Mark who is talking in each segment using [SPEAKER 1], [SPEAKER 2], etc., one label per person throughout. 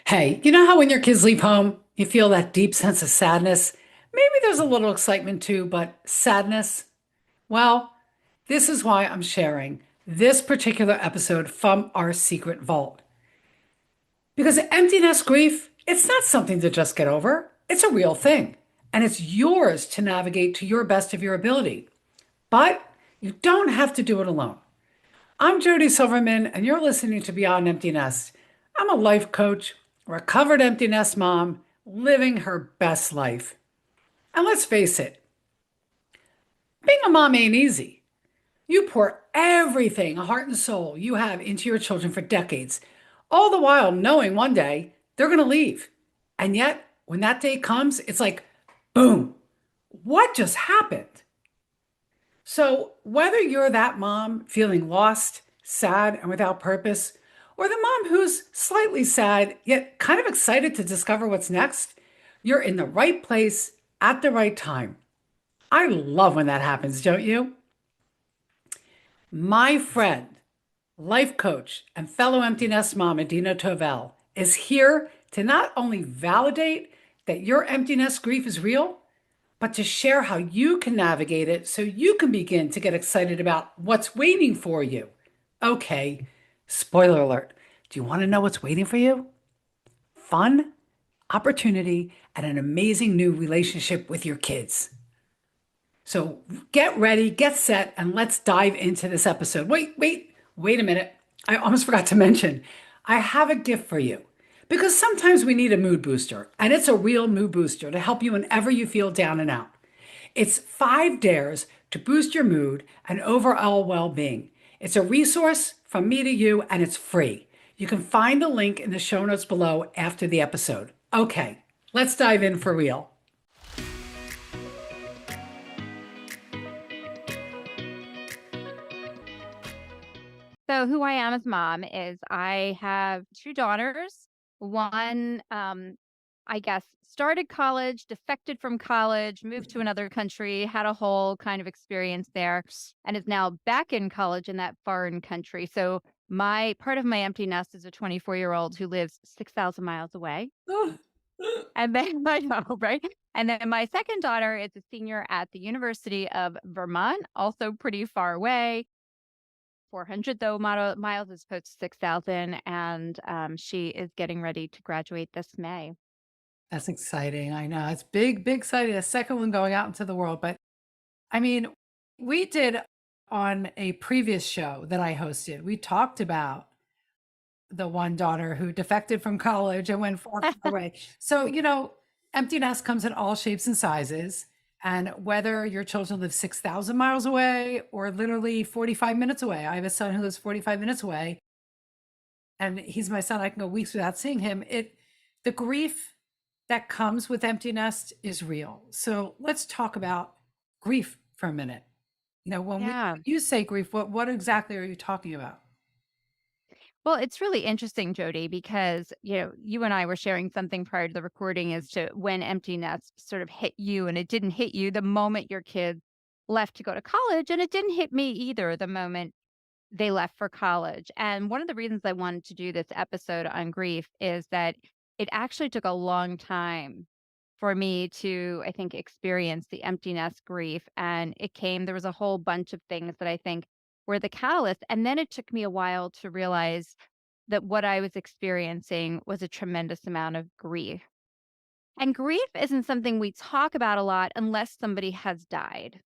[SPEAKER 1] Hey, you know how when your kids leave home, you feel that deep sense of sadness? Maybe there's a little excitement too, but sadness? Well, this is why I'm sharing this particular episode from our secret vault. Because empty nest grief, it's not something to just get over. It's a real thing, and it's yours to navigate to your best of your ability. But you don't have to do it alone. I'm Jody Silverman, and you're listening to Beyond Empty Nest. I'm a life coach, recovered empty nest mom, living her best life. And let's face it, being a mom ain't easy. You pour everything, heart and soul, you have into your children for decades, all the while knowing one day they're going to leave. And yet, when that day comes, it's like, boom, what just happened? So, whether you're that mom feeling lost, sad, and without purpose, or the mom who's slightly sad, yet kind of excited to discover what's next, you're in the right place at the right time. I love when that happens, don't you? My friend, life coach, and fellow empty nest mom, Adina Tovell, is here to not only validate that your empty nest grief is real, but to share how you can navigate it so you can begin to get excited about what's waiting for you. Okay, spoiler alert. Do you want to know what's waiting for you? Fun, opportunity, and an amazing new relationship with your kids. So get ready, get set, and let's dive into this episode. Wait a minute. I almost forgot to mention, I have a gift for you because sometimes we need a mood booster, and it's a real mood booster to help you whenever you feel down and out. It's 5 dares to boost your mood and overall well being. It's a resource from me to you, and it's free. You can find the link in the show notes below after the episode. Okay, let's dive in for real.
[SPEAKER 2] So who I am as mom is I have two daughters. One, I guess, started college, defected from college, moved to another country, had a whole kind of experience there, and is now back in college in that foreign country. So my part of my empty nest is a 24-year-old who lives 6,000 miles away. And then I know, right? And then my second daughter is a senior at the University of Vermont, also pretty far away. 400 though miles as opposed to 6,000, and she is getting ready to graduate this May.
[SPEAKER 1] That's exciting. I know. It's big, big exciting. The second one going out into the world. But I mean, we did on a previous show that I hosted, we talked about the one daughter who defected from college and went far, far away. So, empty nest comes in all shapes and sizes. And whether your children live 6,000 miles away or literally 45 minutes away, I have a son who lives 45 minutes away, and he's my son. I can go weeks without seeing him. The grief that comes with empty nest is real. So let's talk about grief for a minute. When
[SPEAKER 2] Yeah.
[SPEAKER 1] you say grief, what exactly are you talking about?
[SPEAKER 2] Well, it's really interesting, Jody, because you and I were sharing something prior to the recording as to when empty nest sort of hit you, and it didn't hit you the moment your kids left to go to college, and it didn't hit me either the moment they left for college. And one of the reasons I wanted to do this episode on grief is that it actually took a long time for me to, I think, experience the empty nest grief. And there was a whole bunch of things that I think were the catalyst. And then it took me a while to realize that what I was experiencing was a tremendous amount of grief. And grief isn't something we talk about a lot unless somebody has died.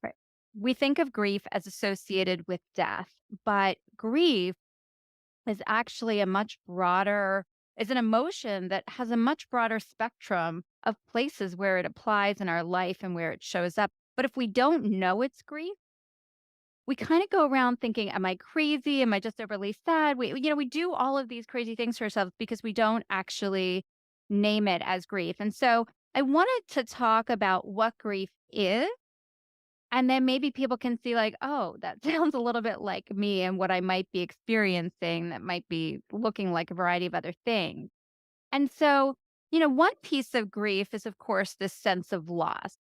[SPEAKER 2] Right. We think of grief as associated with death, but grief is actually is an emotion that has a much broader spectrum of places where it applies in our life and where it shows up. But if we don't know it's grief, we kind of go around thinking, am I crazy? Am I just overly sad? We do all of these crazy things to ourselves because we don't actually name it as grief. And so I wanted to talk about what grief is, and then maybe people can see like, "Oh, that sounds a little bit like me and what I might be experiencing that might be looking like a variety of other things." And so, one piece of grief is, of course, this sense of loss.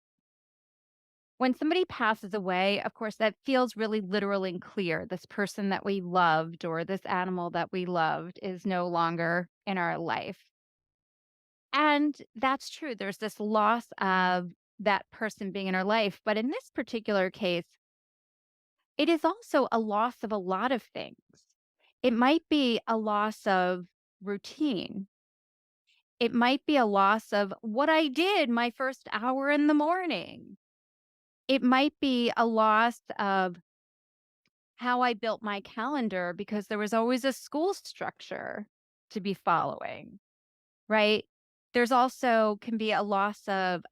[SPEAKER 2] When somebody passes away, of course, that feels really literal and clear. This person that we loved or this animal that we loved is no longer in our life. And that's true. There's this loss of that person being in our life. But in this particular case, it is also a loss of a lot of things. It might be a loss of routine. It might be a loss of what I did my first hour in the morning. It might be a loss of how I built my calendar because there was always a school structure to be following. Right? There's also can be a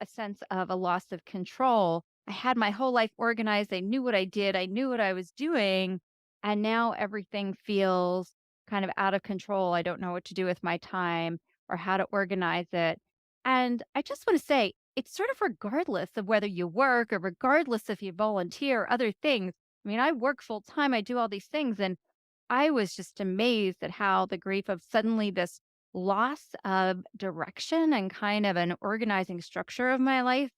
[SPEAKER 2] sense of a loss of control. I had my whole life organized. I knew what I did. I knew what I was doing. And now everything feels kind of out of control. I don't know what to do with my time or how to organize it. And I just want to say, it's sort of regardless of whether you work or regardless if you volunteer or other things. I mean, I work full time, I do all these things. And I was just amazed at how the grief of suddenly this loss of direction and kind of an organizing structure of my life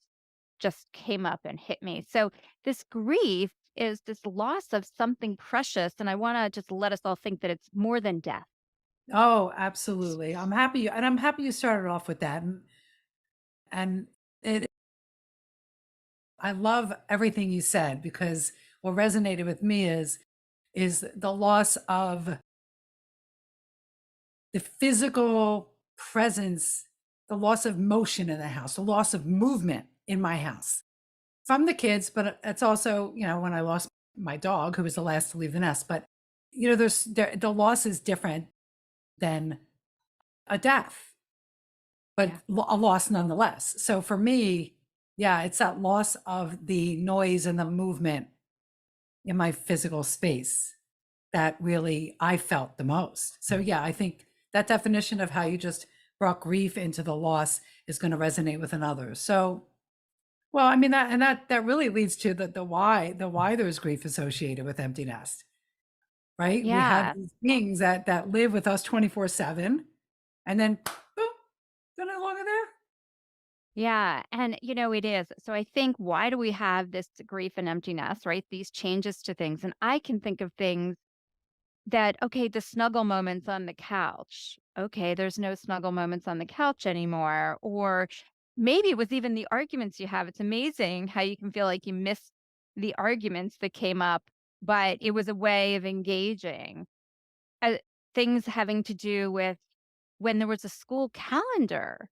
[SPEAKER 2] just came up and hit me. So, this grief is this loss of something precious. And I want to just let us all think that it's more than death.
[SPEAKER 1] Oh, absolutely. I'm happy you started off with that. And it I love everything you said because what resonated with me is the loss of the physical presence, the loss of motion in the house, the loss of movement in my house from the kids, but it's also, when I lost my dog, who was the last to leave the nest. But the loss is different than a death, but
[SPEAKER 2] Yeah.
[SPEAKER 1] a loss nonetheless. So for me, yeah, it's that loss of the noise and the movement in my physical space that really I felt the most. So yeah, I think that definition of how you just brought grief into the loss is going to resonate with another. So, well, I mean that really leads to the why there's grief associated with empty nest, right? We have
[SPEAKER 2] Yeah.
[SPEAKER 1] these beings that live with us 24/7, and then boom, they're no longer there.
[SPEAKER 2] Yeah. And, it is. So I think why do we have this grief and emptiness, right? These changes to things. And I can think of things that, okay, the snuggle moments on the couch. Okay, there's no snuggle moments on the couch anymore. Or maybe it was even the arguments you have. It's amazing how you can feel like you missed the arguments that came up, but it was a way of engaging. Uh, Things having to do with when there was a school calendar,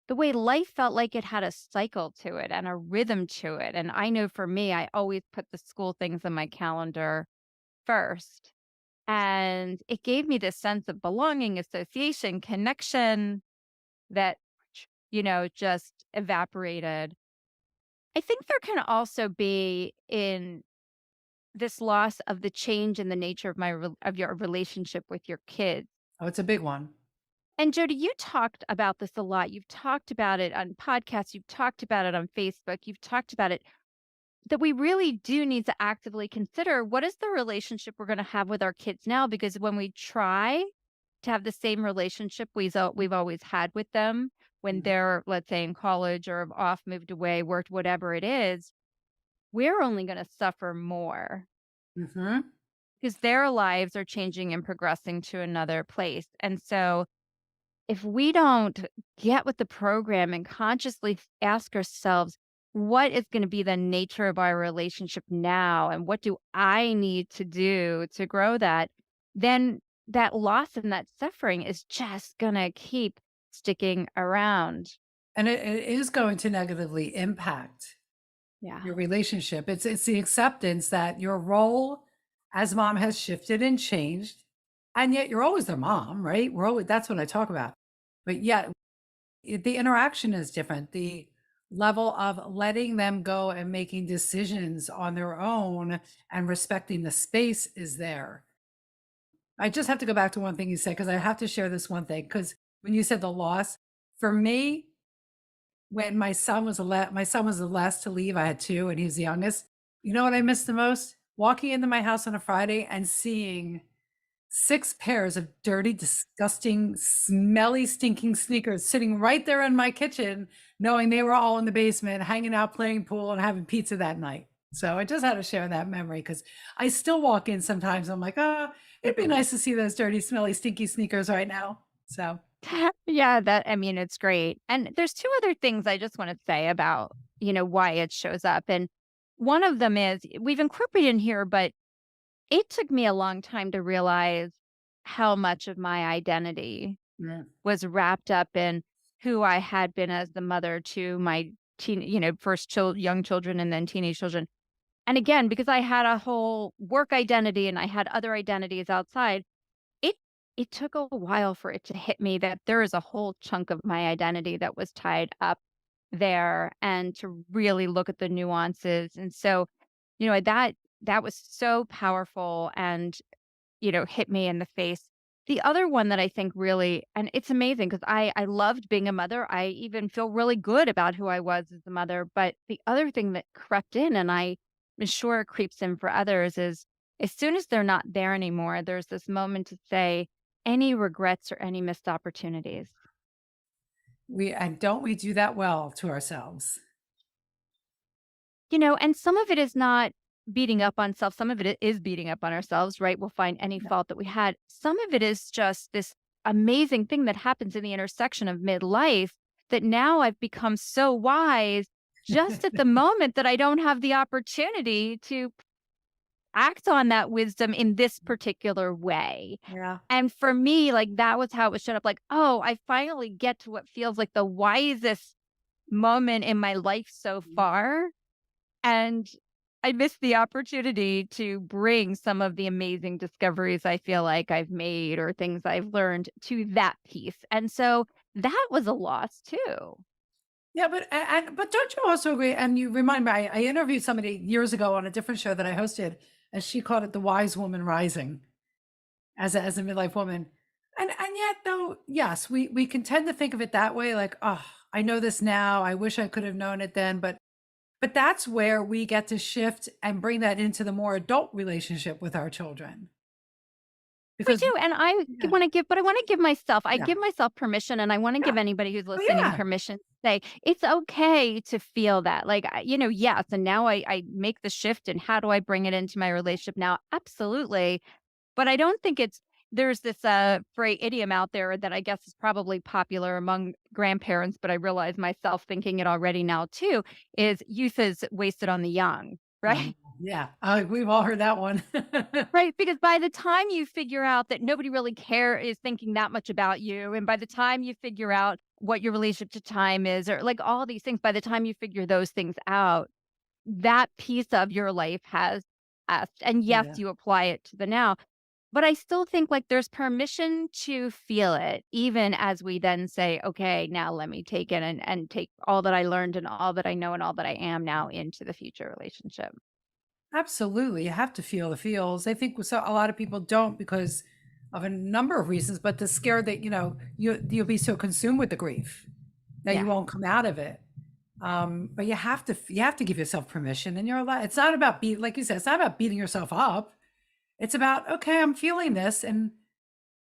[SPEAKER 2] the way life felt like it had a cycle to it and a rhythm to it. And I know for me, I always put the school things on my calendar first, and it gave me this sense of belonging, association, connection that, just evaporated. I think there can also be in this loss of the change in the nature of of your relationship with your kids.
[SPEAKER 1] Oh, it's a big one.
[SPEAKER 2] And Jody, you talked about this a lot. You've talked about it on podcasts, you've talked about it on Facebook, you've talked about it that we really do need to actively consider what is the relationship we're going to have with our kids now, because when we try to have the same relationship we've always had with them when
[SPEAKER 1] Mhm.
[SPEAKER 2] they're, let's say, in college or off, moved away, worked, whatever it is, we're only going to suffer more
[SPEAKER 1] Mhm.
[SPEAKER 2] because their lives are changing and progressing to another place. And so if we don't get with the program and consciously ask ourselves, what is going to be the nature of our relationship now? And what do I need to do to grow that? Then that loss and that suffering is just going to keep sticking around.
[SPEAKER 1] And it is going to negatively impact
[SPEAKER 2] Yeah.
[SPEAKER 1] your relationship. It's the acceptance that your role as mom has shifted and changed, and yet you're always their mom, right? We're always That's what I talk about. But yet the interaction is different. The level of letting them go and making decisions on their own and respecting the space is there. I just have to go back to one thing you said because I have to share this one thing. Because when you said the loss, for me, when my son was the last to leave, I had 2 and he was the youngest. You know what I missed the most? Walking into my house on a Friday and seeing 6 pairs of dirty, disgusting, smelly, stinking sneakers sitting right there in my kitchen, knowing they were all in the basement, hanging out, playing pool, and having pizza that night. So I just had to share that memory because I still walk in sometimes. I'm like, oh, it'd be nice to see those dirty, smelly, stinky sneakers right now. So,
[SPEAKER 2] Yeah, that I mean, it's great. And there's two other things I just want to say about, why it shows up. And one of them is we've incorporated in here, but it took me a long time to realize how much of my identity
[SPEAKER 1] yeah.
[SPEAKER 2] was wrapped up in who I had been as the mother to my first young children and then teenage children. And again, because I had a whole work identity and I had other identities outside, it it took a while for it to hit me that there is a whole chunk of my identity that was tied up there and to really look at the nuances. And so, that was so powerful and hit me in the face. The other one that I think really and it's amazing because I loved being a mother. I even feel really good about who I was as a mother, but the other thing that crept in, and I'm sure it creeps in for others, is as soon as they're not there anymore, there's this moment to say, "Any regrets or any missed opportunities?"
[SPEAKER 1] And don't we do that well to ourselves?
[SPEAKER 2] And some of it is not beating up on self. Some of it is beating up on ourselves, right? We'll find any
[SPEAKER 1] Yeah.
[SPEAKER 2] fault that we had. Some of it is just this amazing thing that happens in the intersection of midlife that now I've become so wise just at the moment that I don't have the opportunity to act on that wisdom in this particular way.
[SPEAKER 1] Yeah.
[SPEAKER 2] And for me, like that was how it was showed up like, oh, I finally get to what feels like the wisest moment in my life so far and I missed the opportunity to bring some of the amazing discoveries I feel like I've made or things I've learned to that piece. And so that was a loss too.
[SPEAKER 1] Yeah, but don't you also agree? And you remind me, I interviewed somebody years ago on a different show that I hosted, and she called it the wise woman rising as a midlife woman. And yet though, yes, we can tend to think of it that way, like, oh, I know this now. I wish I could have known it then. But that's where we get to shift and bring that into the more adult relationship with our children.
[SPEAKER 2] We
[SPEAKER 1] Because
[SPEAKER 2] do. And I
[SPEAKER 1] yeah,
[SPEAKER 2] want to give, but I
[SPEAKER 1] yeah,
[SPEAKER 2] give myself permission and I want to
[SPEAKER 1] yeah.
[SPEAKER 2] give anybody who's
[SPEAKER 1] Oh
[SPEAKER 2] listening
[SPEAKER 1] yeah.
[SPEAKER 2] permission to say it's okay to feel that. Like, yes. And now I make the shift and how do I bring it into my relationship now? Absolutely. But I don't think there's this, idiom out there that I guess is probably popular among grandparents, but I realize myself thinking it already now too, is youth is wasted on the young, right?
[SPEAKER 1] Yeah. We've all heard that one.
[SPEAKER 2] Right, because by the time you figure out that nobody really is thinking that much about you, and by the time you figure out what your relationship to time is, or like all these things, by the time you figure those things out, that piece of your life has passed. And yes,
[SPEAKER 1] Yeah.
[SPEAKER 2] you apply it to the now. But I still think, like, there's permission to feel it, even as we then say, "Okay, now let me take it and take all that I learned and all that I know and all that I am now into the future relationship."
[SPEAKER 1] Absolutely, you have to feel the feels. I think a lot of people don't because of a number of reasons, but they're scared that you'll be so consumed with the grief that you
[SPEAKER 2] Yeah.
[SPEAKER 1] won't come out of it. But you have to give yourself permission, and you're allowed. It's not about like you said, it's not about beating yourself up. It's about, okay, I'm feeling this, and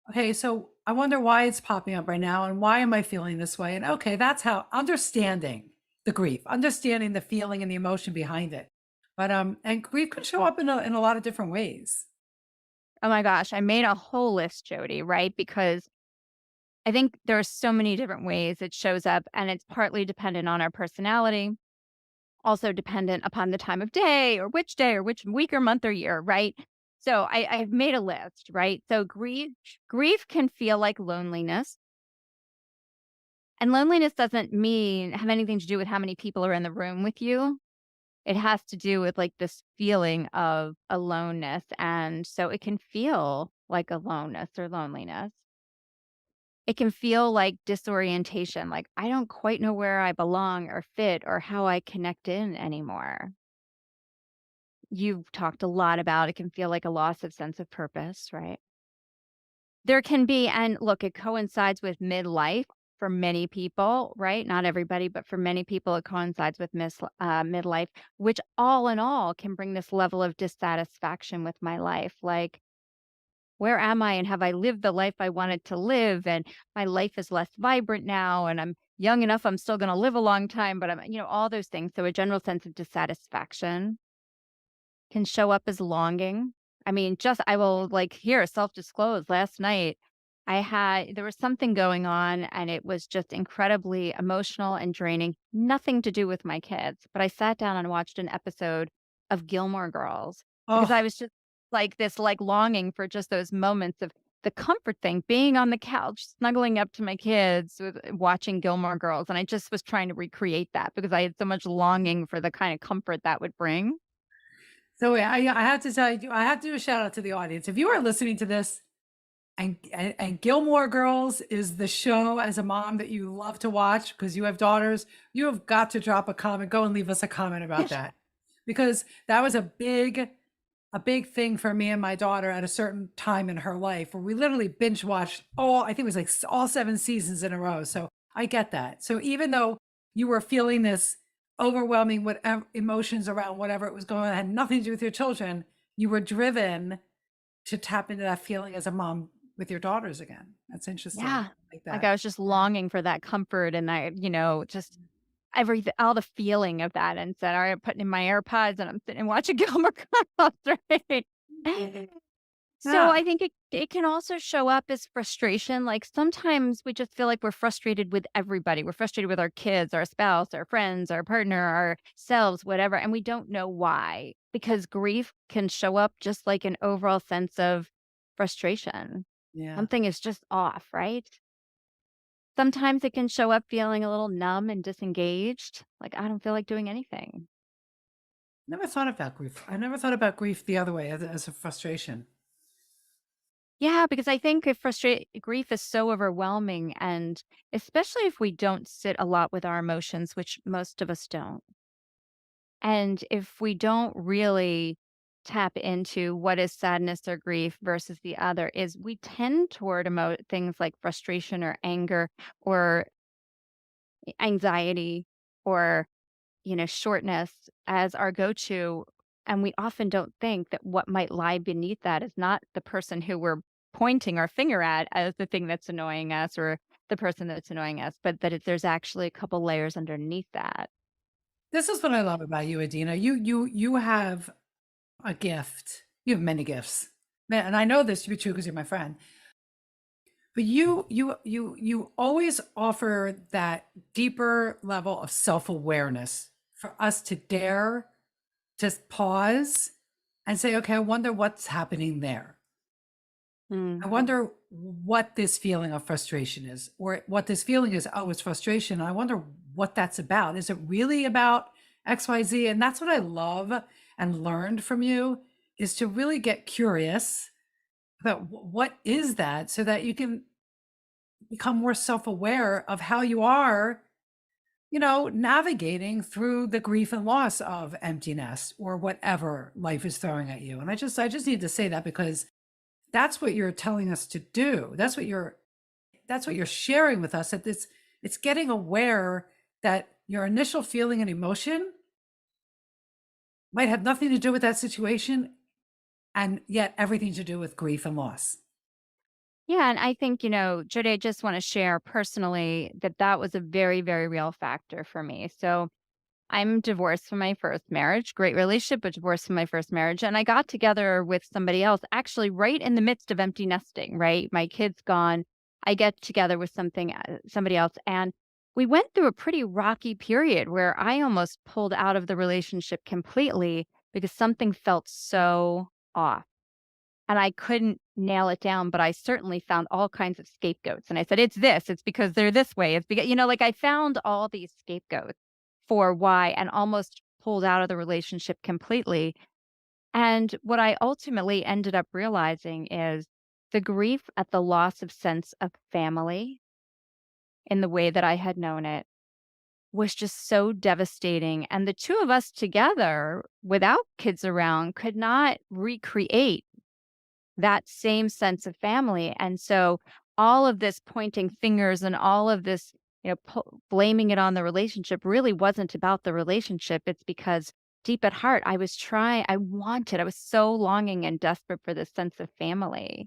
[SPEAKER 1] okay, so I wonder why it's popping up right now, and why am I feeling this way? And okay, that's how understanding the grief, understanding the feeling and the emotion behind it. But and grief can show up in a lot of different ways.
[SPEAKER 2] Oh my gosh, I made a whole list, Jody, right? Because I think there are so many different ways it shows up, and it's partly dependent on our personality, also dependent upon the time of day or which week or month or year, right? So I've made a list, right? So grief can feel like loneliness. And loneliness doesn't mean have anything to do with how many people are in the room with you. It has to do with like this feeling of aloneness. And so it can feel like aloneness or loneliness. It can feel like disorientation, like I don't quite know where I belong or fit or how I connect in anymore. You've talked a lot about it can feel like a loss of sense of purpose, right? There can be, and look, it coincides with midlife for many people, right? Not everybody, but for many people, it coincides with midlife, which all in all can bring this level of dissatisfaction with my life. Like, where am I and have I lived the life I wanted to live? And my life is less vibrant now. And I'm young enough, I'm still going to live a long time, but all those things. So a general sense of dissatisfaction can show up as longing. I mean, just I will like here self-disclose last night. There was something going on and it was just incredibly emotional and draining. Nothing to do with my kids, but I sat down and watched an episode of Gilmore Girls because I
[SPEAKER 1] Oh,
[SPEAKER 2] was just like this like longing for just those moments of the comfort thing, being on the couch, snuggling up to my kids with watching Gilmore Girls. And I just was trying to recreate that because I had so much longing for the kind of comfort that would bring.
[SPEAKER 1] so I have to tell you, I have to do a shout out to the audience. If you are listening to this and Gilmore Girls is the show as a mom that you love to watch because you have daughters, you have got to drop a comment. Go and leave us a comment about that because that was a big thing for me and my daughter at a certain time in her life where we literally binge watched all, I think it was like all 7 seasons in a row. So I get that. So even though you were feeling this overwhelming whatever emotions around whatever it was going on, had nothing to do with your children, you were driven to tap into that feeling as a mom with your daughters again. That's interesting.
[SPEAKER 2] Yeah.
[SPEAKER 1] Like
[SPEAKER 2] Like,
[SPEAKER 1] that.
[SPEAKER 2] I was just longing for that comfort and just everything all the feeling of that and said, "Alright, I'm putting in my AirPods and I'm sitting and watching Gilmore Girls," right? So,
[SPEAKER 1] Yeah.
[SPEAKER 2] I think it can also show up as frustration, like, sometimes we just feel like we're frustrated with everybody. We're frustrated with our kids, our spouse, our friends, our partner, ourselves, whatever, and we don't know why, because grief can show up just like an overall sense of frustration.
[SPEAKER 1] Yeah.
[SPEAKER 2] Something is just off, right? Sometimes it can show up feeling a little numb and disengaged, like, I don't feel like doing anything.
[SPEAKER 1] Never thought about grief. I never thought about grief the other way as a frustration.
[SPEAKER 2] Yeah, because I think if frustrate grief is so overwhelming, and especially if we don't sit a lot with our emotions, which most of us don't. And if we don't really tap into what is sadness or grief versus the other, is we tend toward things like frustration or anger or anxiety or shortness as our go-to, and we often don't think that what might lie beneath that is not the person who we're pointing our finger at as the thing that's annoying us or the person that's annoying us, but that there's actually a couple layers underneath that.
[SPEAKER 1] This is what I love about you, Adina. You have a gift. You have many gifts. Man, and I know this to be true because you're my friend. But you always offer that deeper level of self-awareness for us to dare just pause and say, okay, I wonder what's happening there.
[SPEAKER 2] Mm.
[SPEAKER 1] I wonder what this feeling of frustration is, or what this feeling is. Oh, it's frustration. I wonder what that's about. Is it really about XYZ? And that's what I love and learned from you is to really get curious about what is that so that you can become more self-aware of how you are, navigating through the grief and loss of empty nest or whatever life is throwing at you. And I just need to say that because that's what you're telling us to do. That's what you're sharing with us, that it's getting aware that your initial feeling and emotion might have nothing to do with that situation and yet everything to do with grief and loss.
[SPEAKER 2] Yeah, and I think, Jody, I just want to share personally that that was a very, very real factor for me. So I'm divorced from my first marriage, great relationship, but divorced from my first marriage. And I got together with somebody else actually right in the midst of empty nesting, right? My kid's gone. I get together with somebody else. And we went through a pretty rocky period where I almost pulled out of the relationship completely because something felt so off. And I couldn't nail it down, but I certainly found all kinds of scapegoats. And I said, it's this, it's because they're this way. It's because, like I found all these scapegoats for why and almost pulled out of the relationship completely. And what I ultimately ended up realizing is the grief at the loss of sense of family in the way that I had known it was just so devastating. And the two of us together without kids around could not recreate that same sense of family. And so all of this pointing fingers and all of this, blaming it on the relationship really wasn't about the relationship. It's because deep at heart, I was so longing and desperate for this sense of family.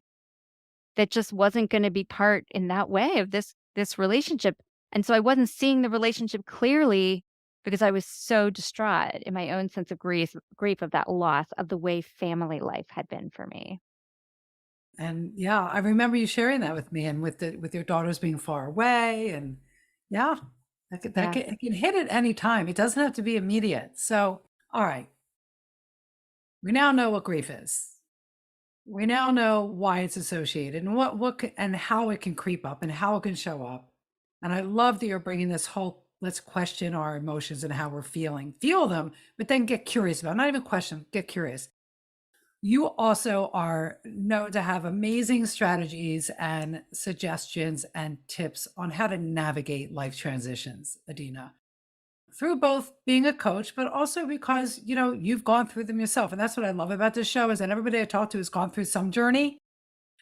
[SPEAKER 2] that just wasn't going to be part in that way of this relationship. And so I wasn't seeing the relationship clearly because I was so distraught in my own sense of grief of that loss of the way family life had been for me.
[SPEAKER 1] And yeah, I remember you sharing that with me and with your daughters being far away and yeah,
[SPEAKER 2] Yeah.
[SPEAKER 1] it can hit at any time. It doesn't have to be immediate. So, all right, we now know what grief is. We now know why it's associated and and how it can creep up and how it can show up. And I love that you're bringing this whole let's question our emotions and how we're feeling. Feel them, but then get curious about, not even question, get curious. You also are known to have amazing strategies and suggestions and tips on how to navigate life transitions, Adina, through both being a coach, but also because, you've gone through them yourself. And that's what I love about this show is that everybody I talk to has gone through some journey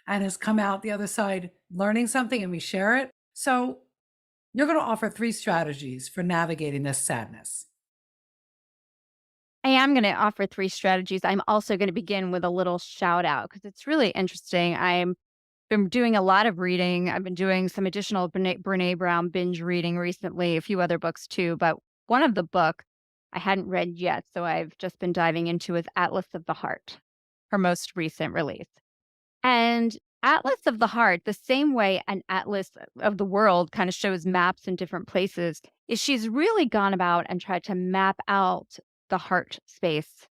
[SPEAKER 1] and has come out the other side learning something and we share it. So you're going to offer 3 strategies for navigating this sadness.
[SPEAKER 2] I am going to offer 3 strategies. I'm also going to begin with a little shout out because it's really interesting. I'm been doing a lot of reading. I've been doing some additional Brene Brown binge reading recently, a few other books too. But one of the book I hadn't read yet, so I've just been diving into is Atlas of the Heart, her most recent release. And Atlas of the Heart, the same way an atlas of the world kind of shows maps in different places, is she's really gone about and tried to map out the heart space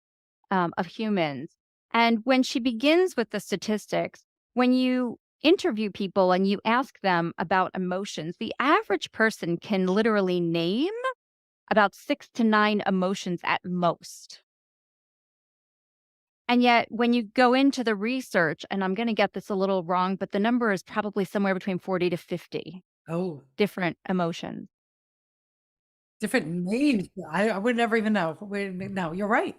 [SPEAKER 2] of humans. And when she begins with the statistics, when you interview people and you ask them about emotions, the average person can literally name about 6 to 9 emotions at most. And yet, when you go into the research, and I'm going to get this a little wrong, but the number is probably somewhere between 40 to 50
[SPEAKER 1] Oh,
[SPEAKER 2] different emotions.
[SPEAKER 1] different names. I would never even know. No, you're right.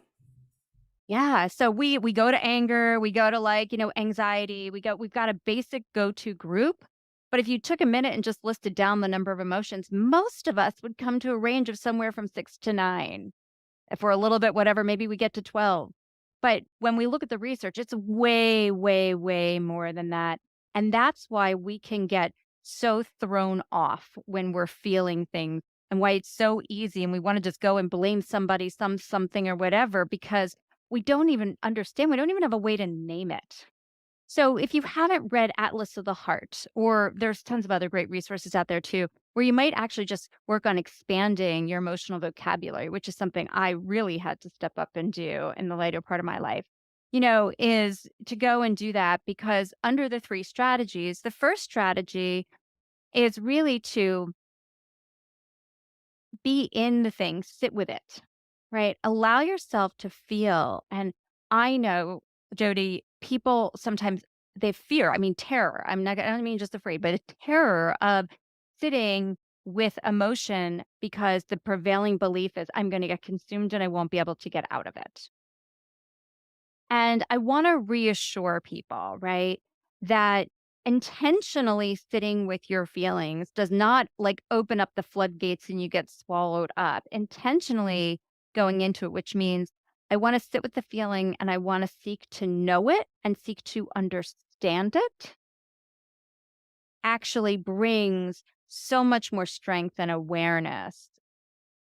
[SPEAKER 2] Yeah, so we go to anger, we go to like, anxiety, we've got a basic go-to group. But if you took a minute and just listed down the number of emotions, most of us would come to a range of somewhere from 6 to 9. If we're a little bit whatever, maybe we get to 12. But when we look at the research, it's way, way, way more than that. And that's why we can get so thrown off when we're feeling things and why it's so easy and we want to just go and blame somebody, something or whatever, because we don't even understand. We don't even have a way to name it. So if you haven't read Atlas of the Heart, or there's tons of other great resources out there too, where you might actually just work on expanding your emotional vocabulary, which is something I really had to step up and do in the later part of my life, is to go and do that because under the 3 strategies, the first strategy is really to be in the thing, sit with it, right? Allow yourself to feel. And I know, Jody, people sometimes they fear, I mean, terror. I don't mean just afraid, but a terror of sitting with emotion because the prevailing belief is I'm going to get consumed and I won't be able to get out of it. And I want to reassure people, right, that intentionally sitting with your feelings does not like open up the floodgates and you get swallowed up. Intentionally going into it, which means I want to sit with the feeling and I want to seek to know it and seek to understand it, actually brings so much more strength and awareness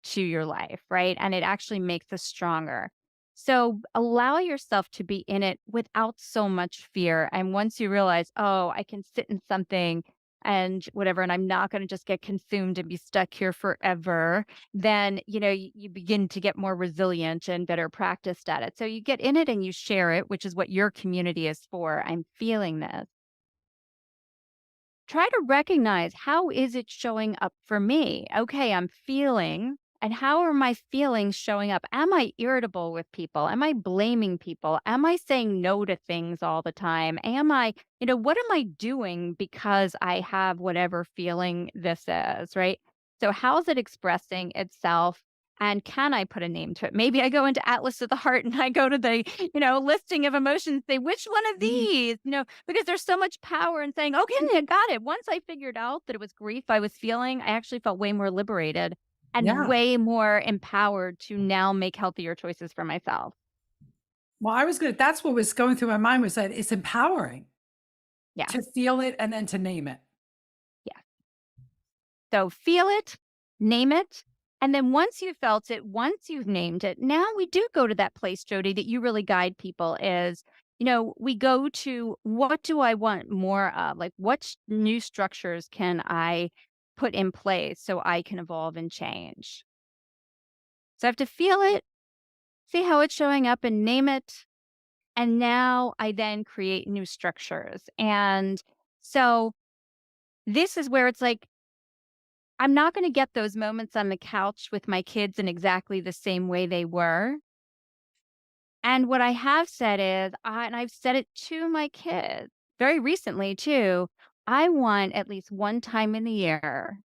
[SPEAKER 2] to your life, right? And it actually makes us stronger. So allow yourself to be in it without so much fear. And once you realize, oh, I can sit in something and whatever, and I'm not going to just get consumed and be stuck here forever, then, you begin to get more resilient and better practiced at it. So you get in it and you share it, which is what your community is for. I'm feeling this. Try to recognize how is it showing up for me? Okay, I'm feeling, and how are my feelings showing up? Am I irritable with people? Am I blaming people? Am I saying no to things all the time? What am I doing because I have whatever feeling this is, right? So how's it expressing itself? And can I put a name to it? Maybe I go into Atlas of the Heart and I go to the, listing of emotions, say, which one of
[SPEAKER 1] Mm,
[SPEAKER 2] these, because there's so much power in saying, okay, I got it. Once I figured out that it was grief I was feeling, I actually felt way more liberated and
[SPEAKER 1] yeah.
[SPEAKER 2] way more empowered to now make healthier choices for myself.
[SPEAKER 1] Well, that's what was going through my mind was that it's empowering.
[SPEAKER 2] Yeah.
[SPEAKER 1] To feel it and then to name it.
[SPEAKER 2] Yeah. So feel it, name it. And then once you've felt it, once you've named it, now we do go to that place, Jody, that you really guide people is, we go to what do I want more of? Like, new structures can I put in place so I can evolve and change? So I have to feel it, see how it's showing up, and name it. And now I then create new structures. And so this is where it's like, I'm not gonna get those moments on the couch with my kids in exactly the same way they were. And what I have said is, and I've said it to my kids very recently too, I want at least one time in the year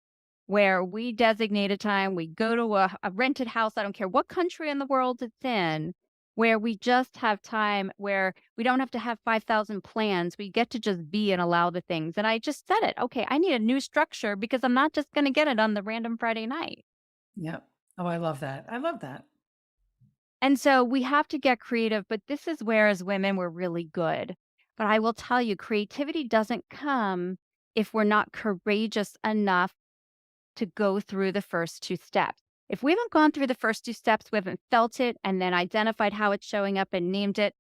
[SPEAKER 2] where we designate a time, we go to a rented house, I don't care what country in the world it's in, where we just have time where we don't have to have 5,000 plans. We get to just be and allow the things. And I just said it. Okay, I need a new structure because I'm not just going to get it on the random Friday night.
[SPEAKER 1] Yep. Oh, I love that. I love that.
[SPEAKER 2] And so we have to get creative, but this is where as women we're really good. But I will tell you, creativity doesn't come if we're not courageous enough to go through the first two steps. If we haven't gone through the first two steps, we haven't felt it and then identified how it's showing up and named it,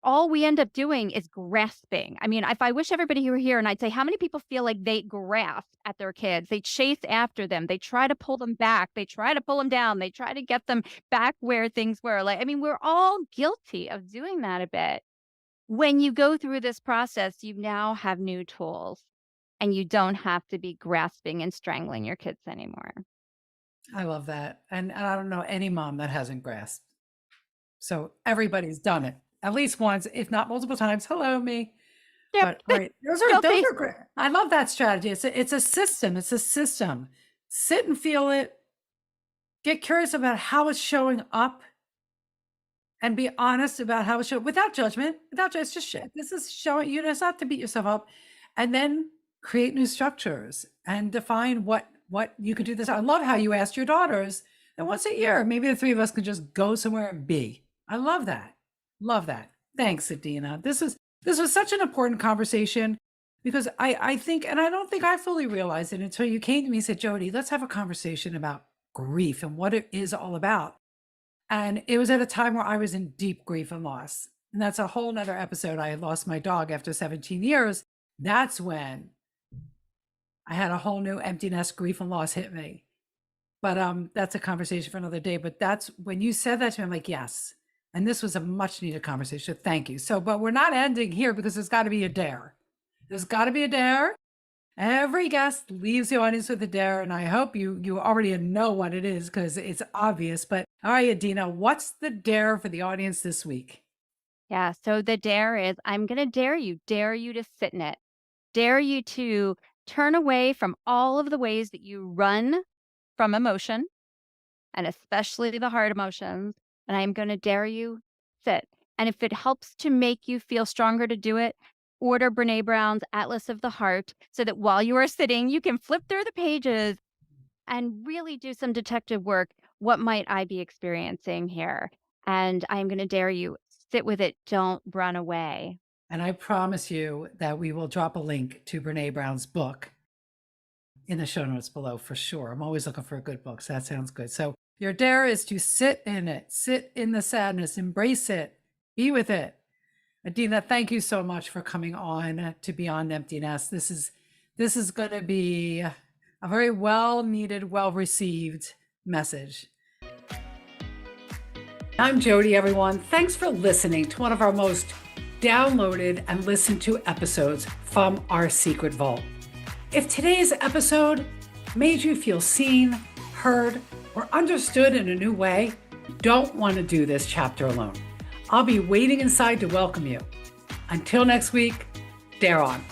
[SPEAKER 2] all we end up doing is grasping. I mean, if I wish everybody were here and I'd say, how many people feel like they grasp at their kids? They chase after them. They try to pull them back. They try to pull them down. They try to get them back where things were. Like, I mean, we're all guilty of doing that a bit. When you go through this process, you now have new tools and you don't have to be grasping and strangling your kids anymore.
[SPEAKER 1] I love that. And I don't know any mom that hasn't grasped. So everybody's done it at least once, if not multiple times. Hello, me.
[SPEAKER 2] Yep.
[SPEAKER 1] But all right, those
[SPEAKER 2] Guilty.
[SPEAKER 1] are great. I love that strategy. It's a system. It's a system. Sit and feel it. Get curious about how it's showing up, and be honest about how it's showing without judgment. It's just shit. This is showing you. It's not to beat yourself up, and then create new structures and define what you could do. This. I love how you asked your daughters that once a year, maybe the three of us could just go somewhere and be. I love that. Love that. Thanks, Adina. This was such an important conversation because I think, and I don't think I fully realized it until you came to me and said, Jody, let's have a conversation about grief and what it is all about. And it was at a time where I was in deep grief and loss. And that's a whole nother episode. I had lost my dog after 17 years. That's when I had a whole new emptiness, grief and loss hit me. But that's a conversation for another day. But that's when you said that to me, I'm like, yes. And this was a much needed conversation. Thank you. So, but we're not ending here because there's got to be a dare. There's got to be a dare. Every guest leaves the audience with a dare, and I hope you already know what it is because it's obvious. But all right, Adina, what's the dare for the audience this week?
[SPEAKER 2] Yeah. So the dare is I'm going to dare you to sit in it, dare you to turn away from all of the ways that you run from emotion and especially the hard emotions. And I'm going to dare you sit. And if it helps to make you feel stronger to do it, order Brene Brown's Atlas of the Heart so that while you are sitting, you can flip through the pages and really do some detective work. What might I be experiencing here? And I'm going to dare you sit with it. Don't run away.
[SPEAKER 1] And I promise you that we will drop a link to Brene Brown's book in the show notes below for sure. I'm always looking for a good book. So that sounds good. So your dare is to sit in it, sit in the sadness, embrace it, be with it. Adina, thank you so much for coming on to Beyond Emptiness. This is going to be a very well needed, well received message. I'm Jody, everyone. Thanks for listening to one of our most downloaded and listened to episodes from our secret vault. If today's episode made you feel seen, heard, or understood in a new way, don't want to do this chapter alone. I'll be waiting inside to welcome you. Until next week, dare on.